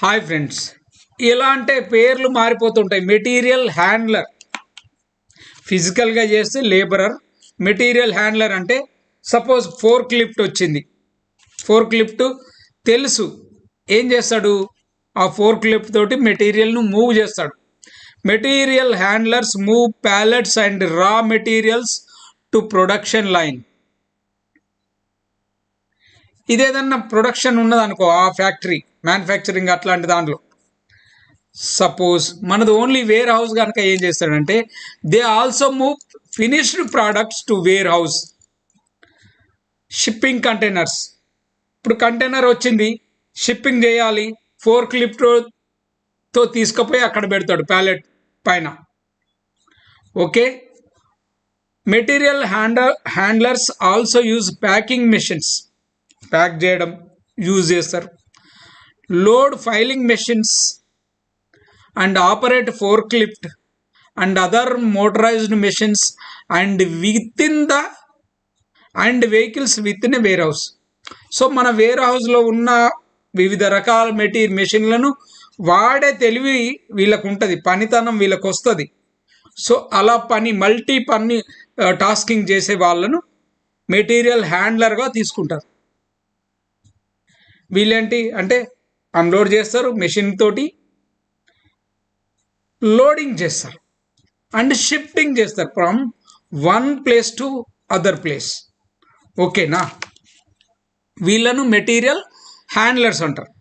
Hi friends, ఎలా అంటే పేర్లు మారిపోతుంటాయి. మెటీరియల్ హ్యాండ్లర్ ఫిజికల్గా చేస్తే లేబరర్. మెటీరియల్ హ్యాండ్లర్ అంటే సపోజ్ ఫోర్క్ లిఫ్ట్ వచ్చింది. ఫోర్క్ లిఫ్ట్ తెలుసు ఏం చేస్తాడు, ఆ ఫోర్క్ లిఫ్ట్ తోటి మెటీరియల్ను మూవ్ చేస్తాడు. Material handlers move pallets and raw materials to production line. ఇదేదన్నా ప్రొడక్షన్ ఉన్నదనుకో, ఆ ఫ్యాక్టరీ మ్యానుఫ్యాక్చరింగ్ అట్లాంటి దాంట్లో, సపోజ్ మనది ఓన్లీ వేర్ హౌస్ కనుక ఏం చేస్తాడంటే they also move finished products to warehouse. Shipping containers, ఇప్పుడు కంటైనర్ వచ్చింది, షిప్పింగ్ చేయాలి, ఫోర్క్ లిఫ్ట్తో తీసుకుపోయి అక్కడ పెడతాడు ప్యాలెట్ పైన. Okay, material handlers also use packing machines, pack చేయడం యూజ్ చేస్తారు. Load filing machines and operate forklift and other motorised machines and vehicles within a warehouse. So మన వేర్ హౌస్లో ఉన్న వివిధ రకాల మెషిన్లను వాడే తెలివి వీళ్ళకు ఉంటుంది, పనితనం వీళ్ళకు వస్తుంది. సో అలా మల్టీ పని టాస్కింగ్ చేసే వాళ్ళను మెటీరియల్ హ్యాండ్లర్గా తీసుకుంటారు. వీళ్ళేంటి అంటే అన్లోడ్ చేస్తారు, మెషిన్ తోటి లోడింగ్ చేస్తారు అండ్ షిఫ్టింగ్ చేస్తారు from one place to other place. ఓకేనా, వీళ్ళను మెటీరియల్ హ్యాండ్లర్స్ అంటారు.